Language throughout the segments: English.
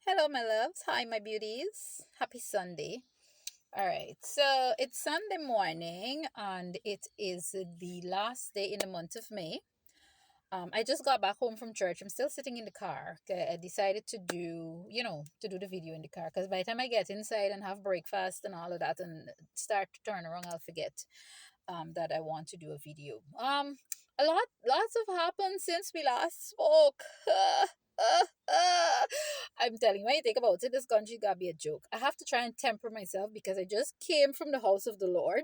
Hello, my loves. Hi, my beauties. Happy Sunday. All right, so it's Sunday morning and it is the last day in the month of May. I just got back home from church. I'm still sitting in the car. I decided to do the video in the car because by the time I get inside and have breakfast and all of that and start to turn around, I'll forget that I want to do a video. Lots have happened since we last spoke. I'm telling you, when you think about it, this country gotta be a joke. I have to try and temper myself because I just came from the house of the Lord.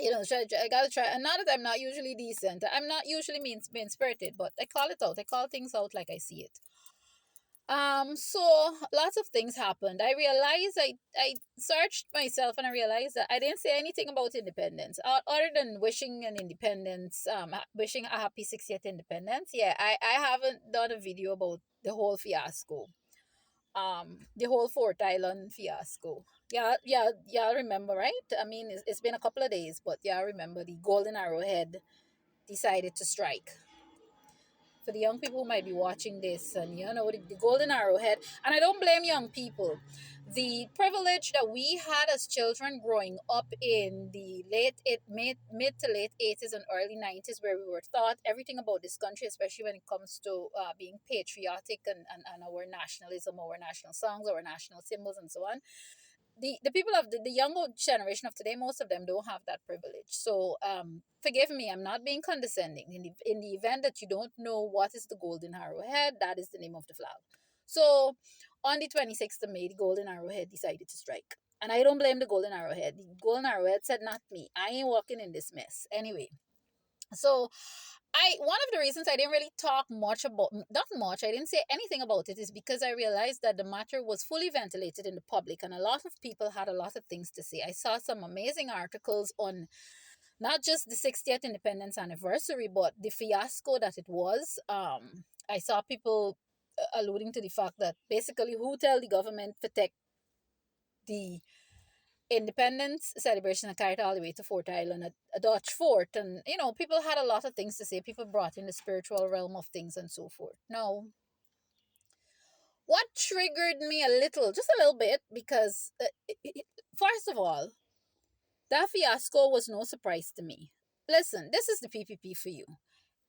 I gotta try. And not that I'm not usually decent. I'm not usually mean spirited, but I call it out. I call things out like I see it. So lots of things happened. I realized I searched myself and I realized that I didn't say anything about independence other than wishing an independence, wishing a happy 60th independence. Yeah, I haven't done a video about the whole fiasco, the whole Fort Island fiasco. Yeah, yeah, y'all remember, right? I mean, it's been a couple of days, but yeah, I remember the Golden Arrowhead decided to strike. For the young people who might be watching this, and the Golden Arrowhead, and I don't blame young people. The privilege that we had as children growing up in the mid to late 80s and early 90s, where we were taught everything about this country, especially when it comes to being patriotic and our nationalism, our national songs, our national symbols, and so on. The people of the younger generation of today, most of them don't have that privilege. So forgive me, I'm not being condescending. In the event that you don't know what is the Golden Arrowhead, that is the name of the flag. So on the 26th of May, the Golden Arrowhead decided to strike. And I don't blame the Golden Arrowhead. The Golden Arrowhead said, not me. I ain't walking in this mess. Anyway, so I one of the reasons I didn't really talk much about, not much, I didn't say anything about it, is because I realized that the matter was fully ventilated in the public and a lot of people had a lot of things to say. I saw some amazing articles on not just the 60th independence anniversary, but the fiasco that it was. I saw people alluding to the fact that basically who tell the government to take the independence celebration and carried all the way to Fort Island, a Dutch fort. And, people had a lot of things to say. People brought in the spiritual realm of things and so forth. Now, what triggered me a little, just a little bit, because first of all, that fiasco was no surprise to me. Listen, this is the PPP for you.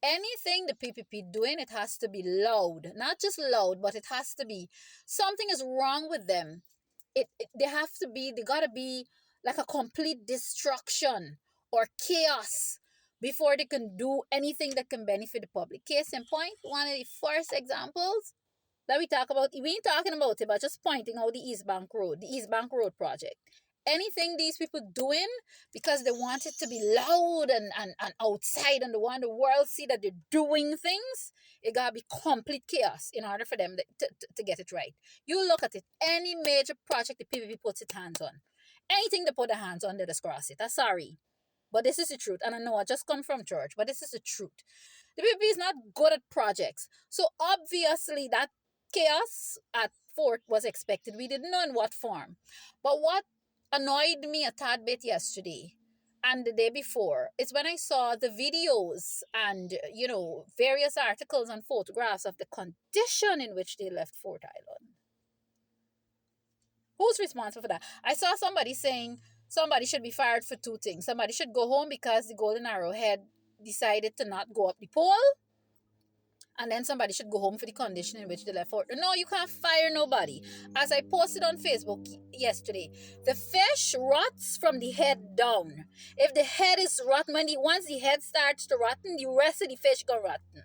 Anything the PPP doing, it has to be loud. Not just loud, but it has to be something is wrong with them. They gotta be like a complete destruction or chaos before they can do anything that can benefit the public. Case in point, one of the first examples that we talk about, we ain't talking about it, but just pointing out the East Bank Road project. Anything these people doing because they want it to be loud and outside and they want the world see that they're doing things, it gotta be complete chaos in order for them to get it right. You look at it, any major project the PPP puts its hands on, anything they put their hands on, they just cross it. I'm sorry. But this is the truth. And I know I just come from church, but this is the truth. The PPP is not good at projects. So obviously that chaos at Fort was expected. We didn't know in what form. But what annoyed me a tad bit yesterday and the day before is when I saw the videos and, various articles and photographs of the condition in which they left Fort Island. Who's responsible for that? I saw somebody saying somebody should be fired for two things. Somebody should go home because the Golden Arrowhead decided to not go up the pole, and then somebody should go home for the condition in which they left Fort. No, you can't fire nobody. As I posted on Facebook yesterday, the fish rots from the head down. If the head is rotten, once the head starts to rotten, the rest of the fish go rotten.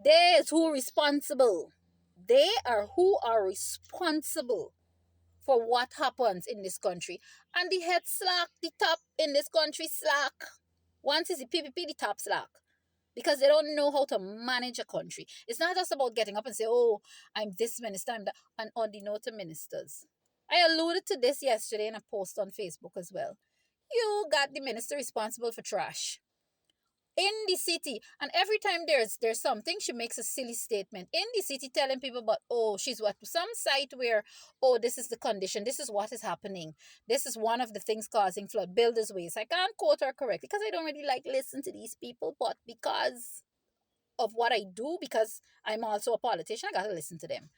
They is who responsible. They are who are responsible for what happens in this country. And the head slack, the top in this country slack. Once it's the PPP, the top slack. Because they don't know how to manage a country. It's not just about getting up and say, oh, I'm this minister, I'm that. And on the note of ministers. I alluded to this yesterday in a post on Facebook as well. You got the minister responsible for trash in the city, and every time there's something, she makes a silly statement in the city telling people about, oh, she's what, some site where, oh, this is the condition, this is what is happening, this is one of the things causing flood, builders waste. I can't quote her correctly because I don't really like listen to these people, but because of what I do, because I'm also a politician, I gotta listen to them.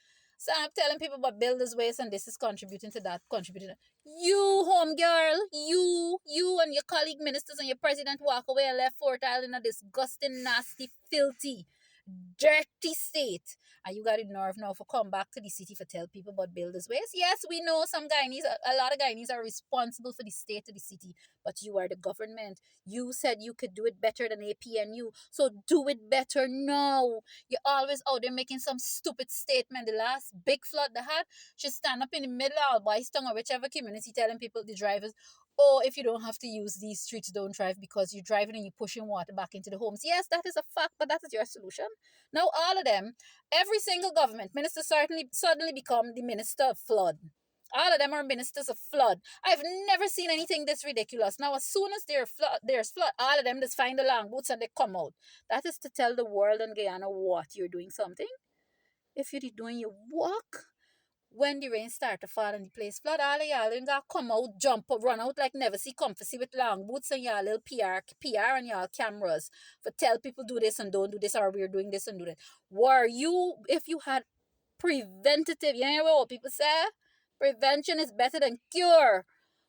So I'm telling people about builders waste and this is contributing to that, contributing to that. You, home girl, you and your colleague ministers and your president walk away and left Fort Island in a disgusting, nasty, filthy, dirty state. And you got the nerve now for come back to the city for tell people about builders waste. Yes, we know some Guyanese, a lot of Guyanese are responsible for the state of the city, but you are the government. You said you could do it better than APNU, so do it better now. You're always out there making some stupid statement. The last big flood they had, she stand up in the middle of Albaiston or whichever community telling people, the drivers, oh, if you don't have to use these streets, don't drive because you're driving and you're pushing water back into the homes. Yes, that is a fact, but that is your solution. Now, all of them, every single government minister suddenly become the minister of flood. All of them are ministers of flood. I've never seen anything this ridiculous. Now, as soon as there's flood, all of them just find the long boots and they come out. That is to tell the world and Guyana what you're doing something. If you're doing your work, when the rain start to fall and the place flood, all of y'all ain't got come out, jump up, run out like never see comfy with long boots and y'all little PR and y'all cameras for tell people do this and don't do this or we're doing this and do that. Were you, if you had preventative, you know what people say? Prevention is better than cure.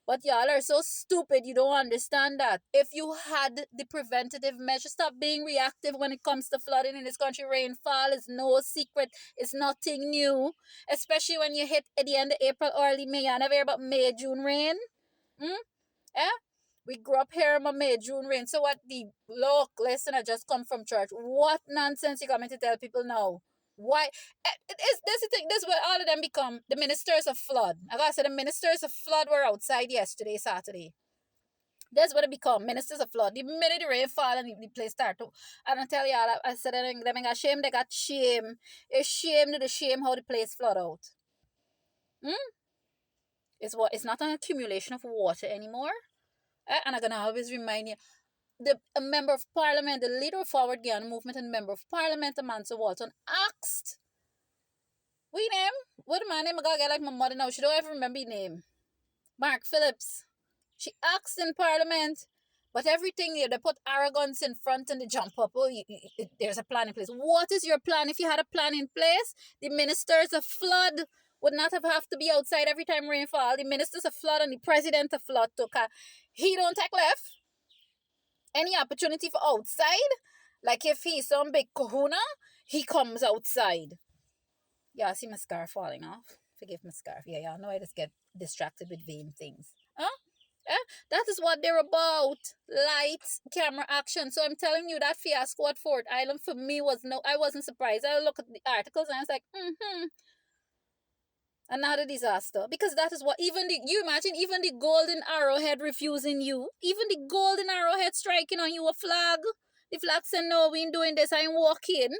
But y'all are so stupid, you don't understand that. If you had the preventative measure, stop being reactive when it comes to flooding in this country. Rainfall is no secret, it's nothing new. Especially when you hit at the end of April, early May. You never hear about May, June rain? Hmm? Eh? We grew up hearing about May, June rain. So what the look, listen, I just come from church. What nonsense you coming to tell people now? Why? This the thing. This is where all of them become the ministers of flood. I gotta say, the ministers of flood were outside yesterday, Saturday. That's what it become. Ministers of flood. The minute the rain fall and the place start to, and I tell y'all, I said them got shame. They got shame. It's shame to the shame how the place flood out. Hmm? It's not an accumulation of water anymore. And I'm gonna always remind you, a member of parliament, the leader of Forward Guyana movement and member of parliament, Amanda Walton, asked, we name, what my name? I gotta get like my mother now. She don't ever remember his name. Mark Phillips. She asked in parliament, but everything they put arrogance in front and they jump up. Oh, there's a plan in place. What is your plan? If you had a plan in place, the ministers of flood would not have to be outside every time rainfall. The ministers of flood and the president of flood took he don't take left any opportunity for outside. Like if he's some big kahuna, he comes outside. Yeah, I see my scarf falling off. Forgive my scarf. Yeah, y'all know I just get distracted with vain things. Huh? That is what they're about. Lights, camera, action. So I'm telling you, that fiasco at Fort Island for me was I wasn't surprised. I look at the articles and I was like, another disaster. Because that is what you imagine even the golden arrowhead refusing you. Even the golden arrowhead striking on you a flag. The flag saying, no, we ain't doing this, I ain't walking.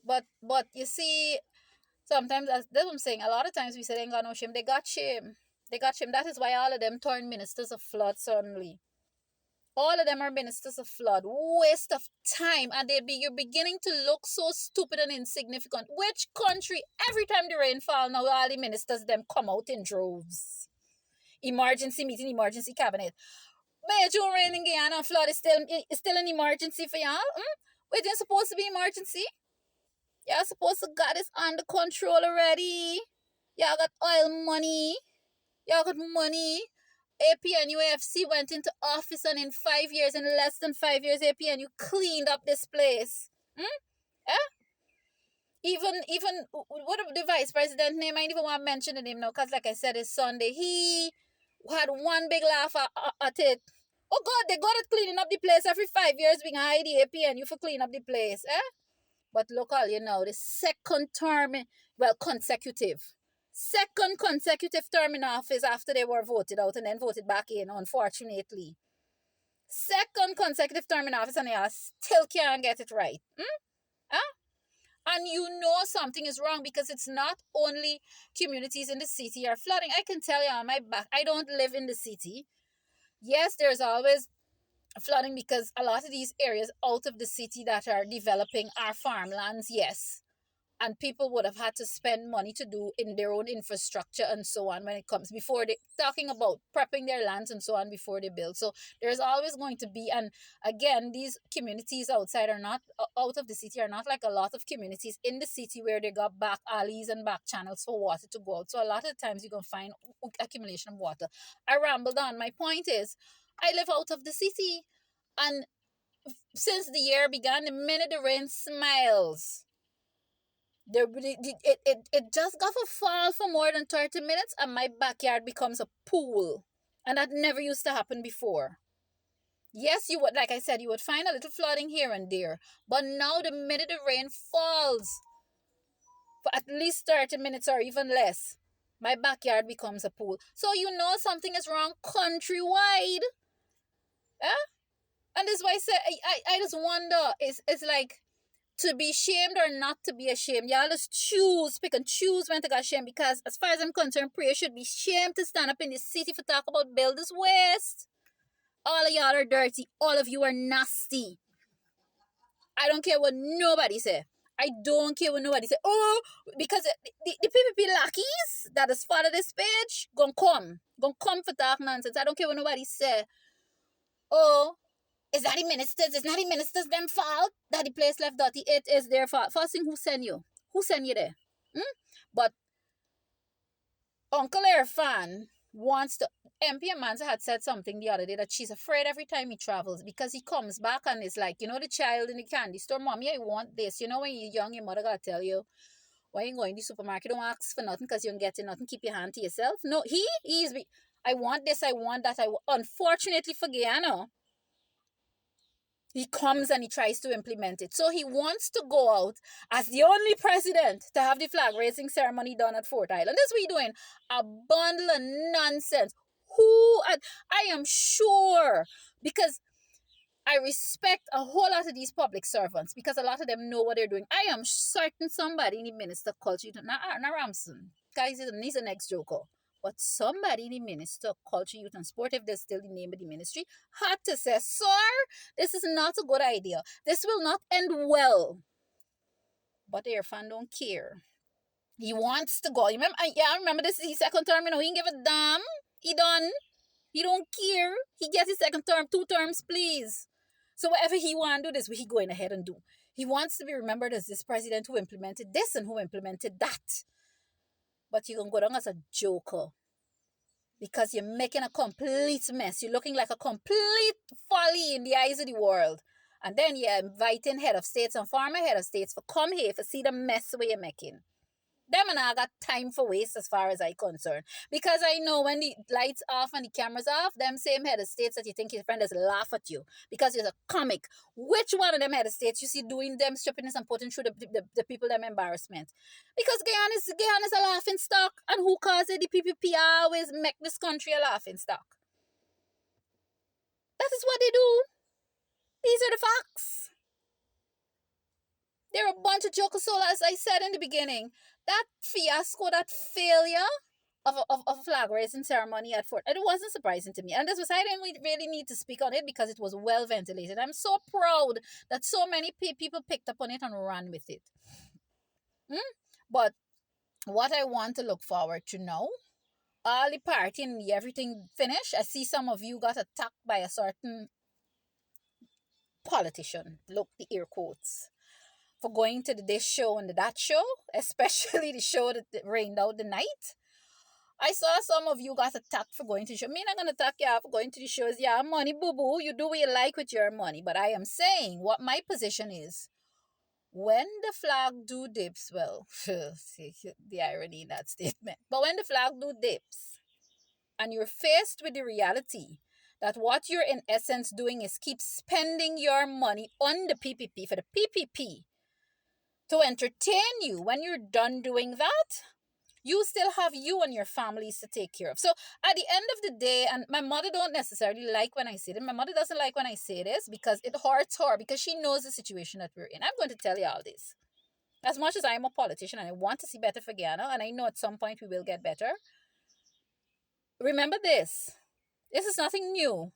But you see, sometimes, that's what I'm saying, a lot of times we say they ain't got no shame. They got shame. They got shame. That is why all of them turn ministers of flood suddenly. All of them are ministers of flood. Waste of time. And you're beginning to look so stupid and insignificant. Which country, every time the rain fall, now all the ministers, them come out in droves. Emergency meeting, emergency cabinet. Major rain in Guyana and flood is still an emergency for y'all? It ain't supposed to be emergency. Y'all supposed to got this under control already. Y'all got oil money. Y'all got money. APNU AFC went into office and in 5 years, in less than 5 years, APNU cleaned up this place. Even what the vice president name, I don't even want to mention the name now, because like I said, it's Sunday. He had one big laugh at it. Oh God, they got it cleaning up the place every 5 years, being high the APNU for clean up the place. But look all the second term, consecutive. Second consecutive term in office after they were voted out and then voted back in, unfortunately. Second consecutive term in office and they still can't get it right. And you know something is wrong because it's not only communities in the city are flooding. I can tell you on my back, I don't live in the city. Yes, there's always flooding because a lot of these areas out of the city that are developing are farmlands, yes. and people would have had to spend money to do in their own infrastructure and so on when it comes before they talking about prepping their lands and so on before they build. So there's always going to be, and again, these communities outside are not out of the city are not like a lot of communities in the city where they got back alleys and back channels for water to go out. So a lot of times you're gonna find accumulation of water. I rambled on. My point is, I live out of the city, and since the year began, the minute the rain smiles, it just got a fall for more than 30 minutes and my backyard becomes a pool. And that never used to happen before. Yes, you would, like I said, you would find a little flooding here and there. But now, the minute the rain falls for at least 30 minutes or even less, my backyard becomes a pool. So you know something is wrong countrywide. Eh? And this is why I say, I just wonder, it's like, to be shamed or not to be ashamed. Y'all just choose, pick and choose when to get shamed, because as far as I'm concerned, prayer should be shamed to stand up in the city for talk about builders waste. All of y'all are dirty. All of you are nasty. I don't care what nobody say. I don't care what nobody say. Oh, because the PPP lackeys that is follow this page, gonna come for talk nonsense. I don't care what nobody say. Oh, is that the ministers? It's not the ministers' them fault that the place left dirty. It is their fault. First thing, who sent you? Who sent you there? Hmm? But Uncle Irfan wants to. MP Amanza had said something the other day that she's afraid every time he travels because he comes back and is like, you know, the child in the candy store, Mommy, I want this. You know, when you're young, your mother gotta tell you, when you go in the supermarket, don't ask for nothing because you don't get nothing. Keep your hand to yourself. No, he's. I want this, I want that. Unfortunately for Guyana, he comes and he tries to implement it. So he wants to go out as the only president to have the flag raising ceremony done at Fort Island. That's what he's doing. A bundle of nonsense. I am sure, because I respect a whole lot of these public servants because a lot of them know what they're doing. I am certain somebody in the Minister of Culture, not Ramson, guys, he's an ex-joker. But somebody in the Minister of Culture, Youth and Sport, if there's still the name of the ministry, had to say, sir, this is not a good idea. This will not end well. But Irfan don't care. He wants to go. I remember this is his second term, he didn't give a damn. He done. He don't care. He gets his second term, 2 terms, please. So whatever he want to do, this he going ahead and do. He wants to be remembered as this president who implemented this and who implemented that. But you can go down as a joker because you're making a complete mess. You're looking like a complete folly in the eyes of the world. And then you're inviting head of states and former head of states for come here for see the mess where you're making. Them and I got time for waste as far as I concerned. Because I know when the lights off and the cameras off, them same head of states that you think your friend is laugh at you because you're a comic. Which one of them head of states you see doing them stupidness and putting through the people them embarrassment? Because Guyana is a laughing stock, and who caused it? The PPP always make this country a laughing stock. That is what they do. These are the facts. They're a bunch of jokers. So as I said in the beginning, that fiasco, that failure of a flag raising ceremony at Fort, it wasn't surprising to me. And this was, I didn't really need to speak on it because it was well ventilated. I'm so proud that so many people picked up on it and ran with it. But what I want to look forward to now, all the party and everything finished. I see some of you got attacked by a certain politician. Look, the air quotes. For going to this show and that show, especially the show that rained out the night. I saw some of you got attacked for going to the show. Me not gonna attack you for going to the shows. Yeah, money, boo boo. You do what you like with your money. But I am saying what my position is. When the flag do dips, well, the irony in that statement. But when the flag do dips, and you're faced with the reality that what you're in essence doing is keep spending your money on the PPP for the PPP to entertain you, when you're done doing that, you still have you and your families to take care of. So at the end of the day, and my mother don't necessarily like when I say this. My mother doesn't like when I say this because it hurts her because she knows the situation that we're in. I'm going to tell you all this. As much as I'm a politician and I want to see better for Guyana, and I know at some point we will get better, remember this. This is nothing new.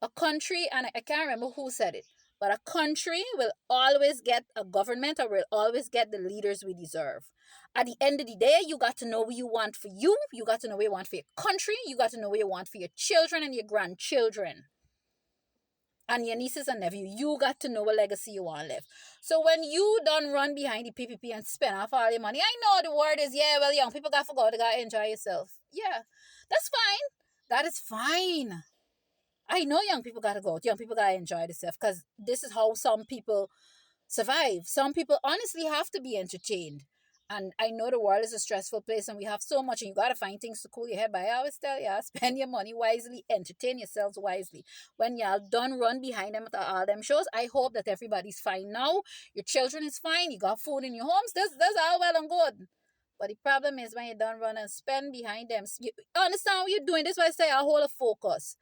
A country, and I can't remember who said it, But a country will always get a government, or will always get the leaders we deserve. At the end of the day, you got to know what you want for you. You got to know what you want for your country. You got to know what you want for your children and your grandchildren and your nieces and nephews. You got to know what legacy you want to live. So when you done run behind the PPP and spend off all your money, I know the word is, yeah, well, young people got to go, they got to enjoy yourself. Yeah, that's fine. That is fine. I know young people got to go. Young people got to enjoy themselves, because this is how some people survive. Some people honestly have to be entertained. And I know the world is a stressful place and we have so much, and you got to find things to cool your head. But I always tell you, spend your money wisely, entertain yourselves wisely. When y'all done run behind them at all them shows, I hope that everybody's fine now. Your children is fine. You got food in your homes. That's all well and good. But the problem is when you don't run and spend behind them. You understand what you're doing? This is why I say I hold a focus.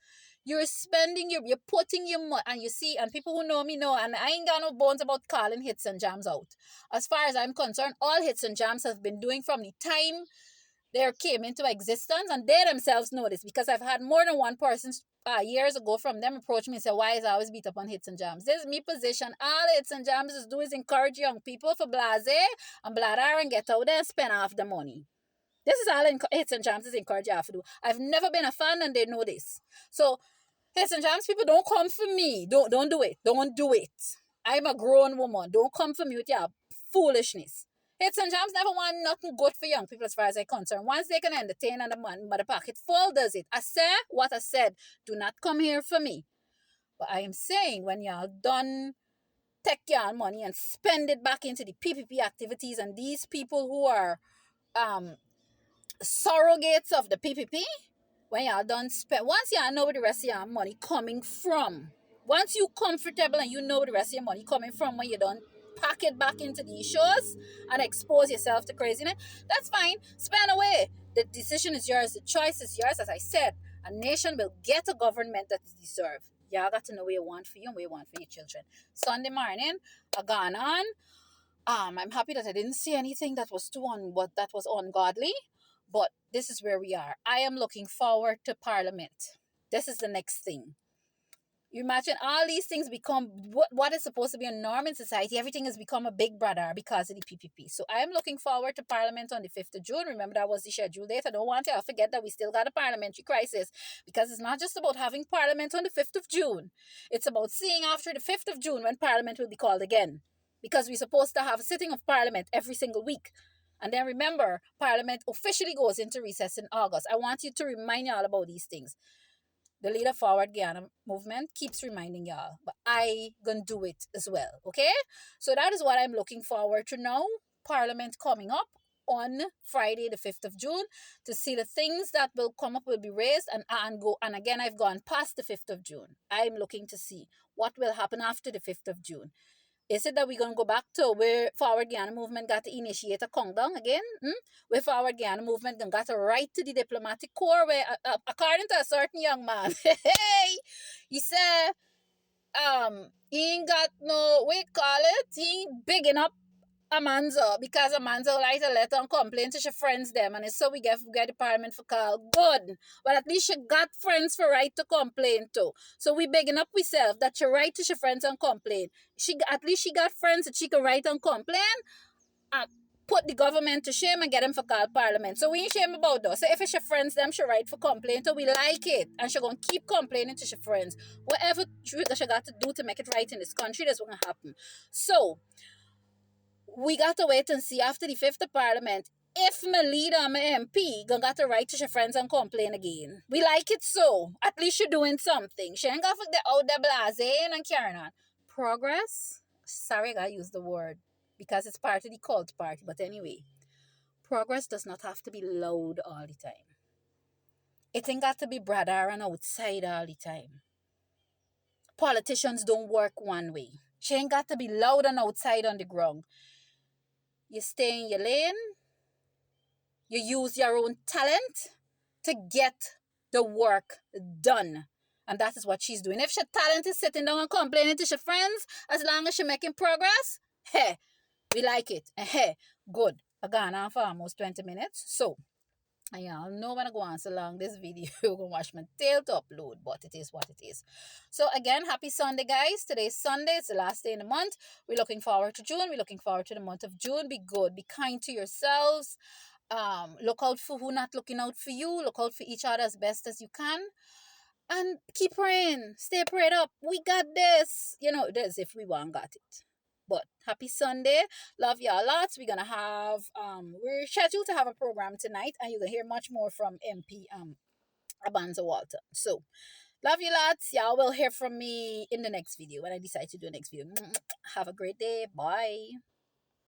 You're spending you're putting your money, and you see, and people who know me know, and I ain't got no bones about calling hits and jams out. As far as I'm concerned, all hits and jams have been doing from the time they came into existence, and they themselves know this, because I've had more than one person years ago from them approach me and say, why is I always beat up on hits and jams? This is me position. All hits and jams is do is encourage young people for blase and bladder and get out there and spend half the money. This is all hits and jams is encourage you to do. I've never been a fan, and they know this. So hits and jams people, don't come for me. Don't do it. Don't do it. I'm a grown woman. Don't come for me with your foolishness. Hits and jams never want nothing good for young people as far as I'm concerned. Once they can entertain and the pocket full does it. I say what I said. Do not come here for me. But I am saying, when y'all done take your money and spend it back into the PPP activities, and these people who are surrogates of the PPP, when y'all done spend, once y'all know where the rest of your money coming from, once you comfortable and you know where the rest of your money coming from, when you done pack it back into these shows and expose yourself to craziness, that's fine. Spend away. The decision is yours. The choice is yours. As I said, a nation will get a government that is deserved. Y'all got to know what you want for you and what you want for your children. Sunday morning, I gone on. I'm happy that I didn't see anything that was that was ungodly. But this is where we are. I am looking forward to Parliament. This is the next thing. You imagine all these things become what is supposed to be a norm in society. Everything has become a big brother because of the PPP. So I'm looking forward to Parliament on the 5th of June. Remember, that was the schedule date. I don't want you to forget that we still got a parliamentary crisis, because it's not just about having Parliament on the 5th of June. It's about seeing after the 5th of June when Parliament will be called again, because we're supposed to have a sitting of Parliament every single week. And then remember, Parliament officially goes into recess in August. I want you to remind y'all about these things. The Leader Forward Guyana movement keeps reminding y'all, but I gonna do it as well, okay? So that is what I'm looking forward to now. Parliament coming up on Friday, the 5th of June, to see the things that will come up will be raised and go. And again, I've gone past the 5th of June. I'm looking to see what will happen after the 5th of June. Is it that we're going to go back to where Forward Guyana movement got to initiate a countdown again? Where Forward Guyana movement got to write to the diplomatic corps, where, according to a certain young man, he said, he ain't got no, we call it, he ain't bigging up Amanzo, because Amanzo write a letter and complain to your friends them, and it's so we get the parliament for call. Good. But at least she got friends for right to complain to. So we begging up ourselves that she write to your friends and complain. At least she got friends that she can write and complain and put the government to shame and get them for call parliament. So we ain't shame about that. So if it's your friends them, she write for complaint, so we like it. And she gonna keep complaining to your friends. Whatever she got to do to make it right in this country, that's what gonna happen. So we got to wait and see after the 5th of Parliament if my leader, my MP, gonna got to write to your friends and complain again. We like it so. At least you're doing something. She ain't got to get out there blasé and carrying on. Progress? Sorry, I gotta use the word because it's part of the cult party. But anyway, progress does not have to be loud all the time. It ain't got to be brother and outside all the time. Politicians don't work one way. She ain't got to be loud and outside on the ground. You stay in your lane. You use your own talent to get the work done. And that is what she's doing. If her talent is sitting down and complaining to her friends, as long as she's making progress, hey, we like it. And hey, good. I gone on for almost 20 minutes. So, And y'all know when I go on so long this video, you're gonna watch my tail to upload, but it is what it is. So again, happy Sunday, guys. Today's Sunday, it's the last day in the month. We're looking forward to June. We're looking forward to the month of June. Be good, be kind to yourselves. Look out for who not looking out for you. Look out for each other as best as you can. And keep praying. Stay prayed up. We got this. You know, as if we want got it. But happy Sunday. Love y'all lots. We're scheduled to have a program tonight, and you're gonna hear much more from MP Abanza Walter. So love you lots. Y'all will hear from me in the next video when I decide to do the next video. Have a great day. Bye.